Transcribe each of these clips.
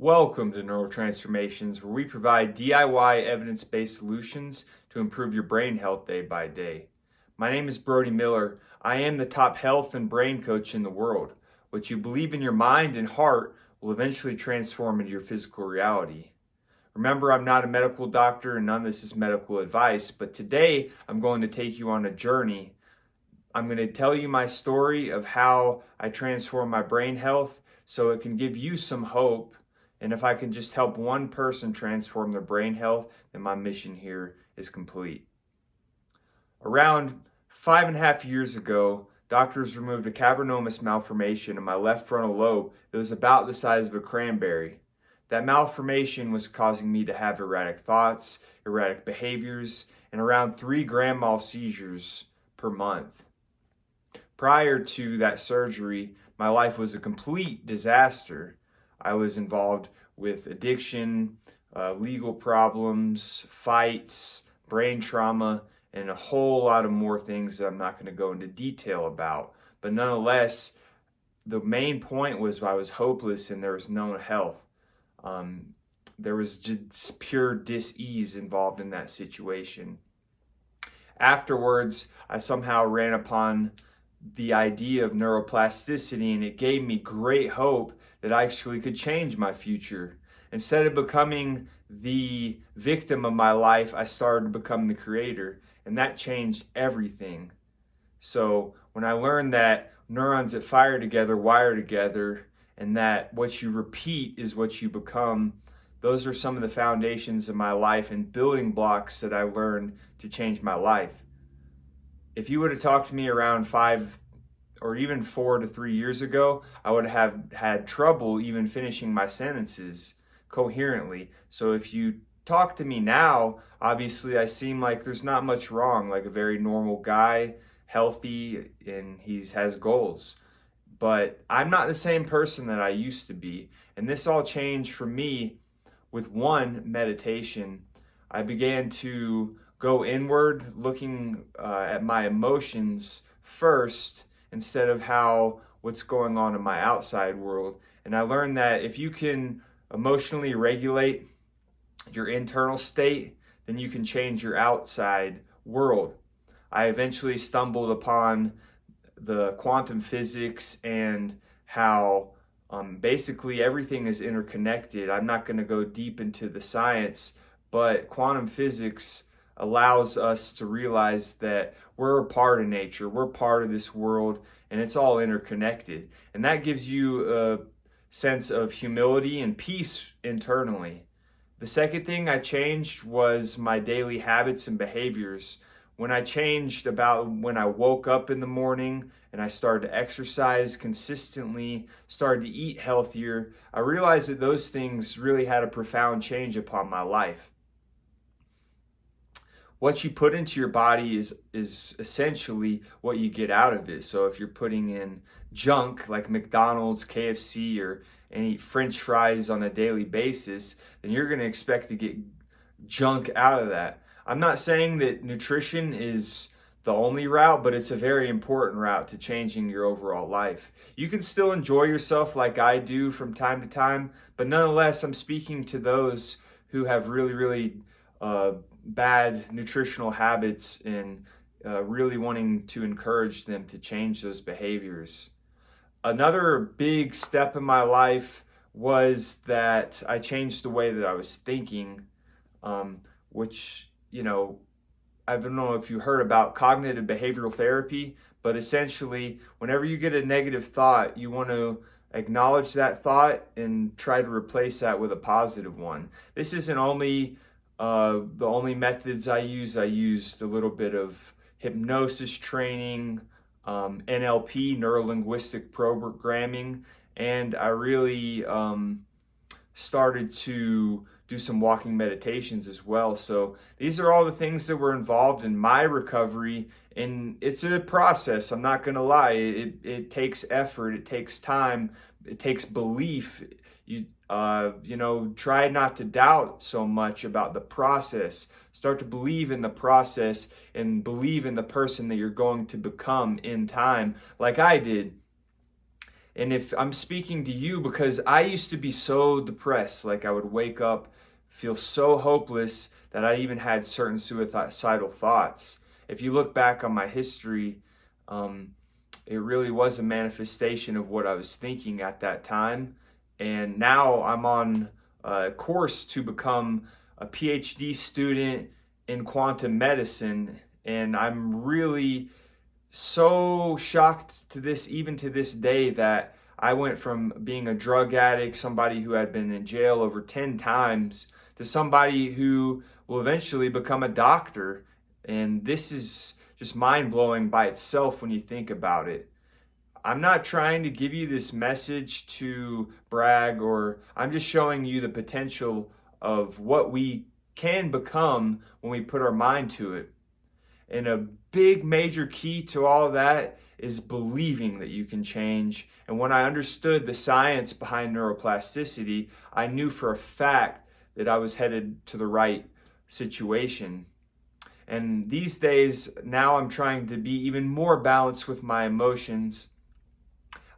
Welcome to Neurotransformations, where we provide DIY evidence-based solutions to improve your brain health day by day. My name is Brody Miller. I am the top health and brain coach in the world. What you believe in your mind and heart will eventually transform into your physical reality. Remember, I'm not a medical doctor and none of this is medical advice, but today I'm going to take you on a journey. I'm going to tell you my story of how I transform my brain health so it can give you some hope. And if I can just help one person transform their brain health, then my mission here is complete. Around 5.5 years ago, doctors removed a cavernous malformation in my left frontal lobe that was about the size of a cranberry. That malformation was causing me to have erratic thoughts, erratic behaviors, and around 3 grand mal seizures per month. Prior to that surgery, my life was a complete disaster. I was involved with addiction, legal problems, fights, brain trauma, and a whole lot of more things that I'm not going to go into detail about. But nonetheless, the main point was I was hopeless and there was no health. There was just pure dis-ease involved in that situation. Afterwards, I somehow ran upon the idea of neuroplasticity, and it gave me great hope that I actually could change my future. Instead of becoming the victim of my life, I started to become the creator, and that changed everything. So when I learned that neurons that fire together wire together, and that what you repeat is what you become, those are some of the foundations of my life and building blocks that I learned to change my life. If you would have talked to me around 5 or even 4 to 3 years ago, I would have had trouble even finishing my sentences coherently. So if you talk to me now, obviously I seem like there's not much wrong, like a very normal guy, healthy, and he has goals. But I'm not the same person that I used to be. And this all changed for me with one meditation. I began to go inward, looking at my emotions first instead of what's going on in my outside world. And I learned that if you can emotionally regulate your internal state, then you can change your outside world. I eventually stumbled upon the quantum physics and how basically everything is interconnected. I'm not going to go deep into the science, but quantum physics allows us to realize that we're a part of nature, we're part of this world, and it's all interconnected. And that gives you a sense of humility and peace internally. The second thing I changed was my daily habits and behaviors. When I changed about when I woke up in the morning and I started to exercise consistently, started to eat healthier, I realized that those things really had a profound change upon my life. What you put into your body is essentially what you get out of it. So if you're putting in junk like McDonald's, KFC, or any French fries on a daily basis, then you're going to expect to get junk out of that. I'm not saying that nutrition is the only route, but it's a very important route to changing your overall life. You can still enjoy yourself like I do from time to time, but nonetheless, I'm speaking to those who have really bad nutritional habits and really wanting to encourage them to change those behaviors. Another big step in my life was that I changed the way that I was thinking, which, I don't know if you heard about cognitive behavioral therapy, but essentially, whenever you get a negative thought, you want to acknowledge that thought and try to replace that with a positive one. This isn't only the only methods I use. I used a little bit of hypnosis training, NLP, neuro-linguistic programming, and I really started to do some walking meditations as well. So these are all the things that were involved in my recovery, and it's a process. I'm not going to lie. It takes effort. It takes time. It takes belief. You try not to doubt so much about the process. Start to believe in the process and believe in the person that you're going to become in time, like I did. And if I'm speaking to you, because I used to be so depressed, like I would wake up, feel so hopeless that I even had certain suicidal thoughts. If you look back on my history, it really was a manifestation of what I was thinking at that time. And now I'm on a course to become a PhD student in quantum medicine. And I'm really so shocked to this, even to this day, that I went from being a drug addict, somebody who had been in jail over 10 times, to somebody who will eventually become a doctor. And this is just mind blowing by itself when you think about it. I'm not trying to give you this message to brag, or I'm just showing you the potential of what we can become when we put our mind to it. And a big major key to all of that is believing that you can change. And when I understood the science behind neuroplasticity, I knew for a fact that I was headed to the right situation. And these days, now I'm trying to be even more balanced with my emotions.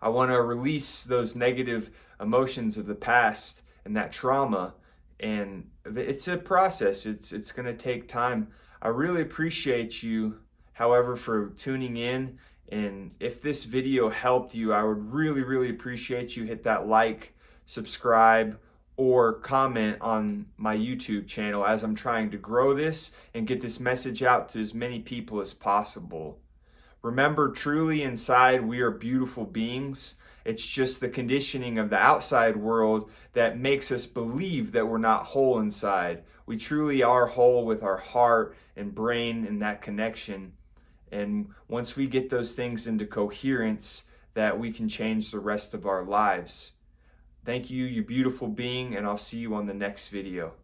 I want to release those negative emotions of the past and that trauma. And it's a process. It's going to take time. I really appreciate you, however, for tuning in. And if this video helped you, I would really appreciate you hit that like, subscribe, or comment on my YouTube channel, as I'm trying to grow this and get this message out to as many people as possible. Remember, truly inside, we are beautiful beings. It's just the conditioning of the outside world that makes us believe that we're not whole inside. We truly are whole with our heart and brain and that connection. And once we get those things into coherence, that we can change the rest of our lives. Thank you, you beautiful being, and I'll see you on the next video.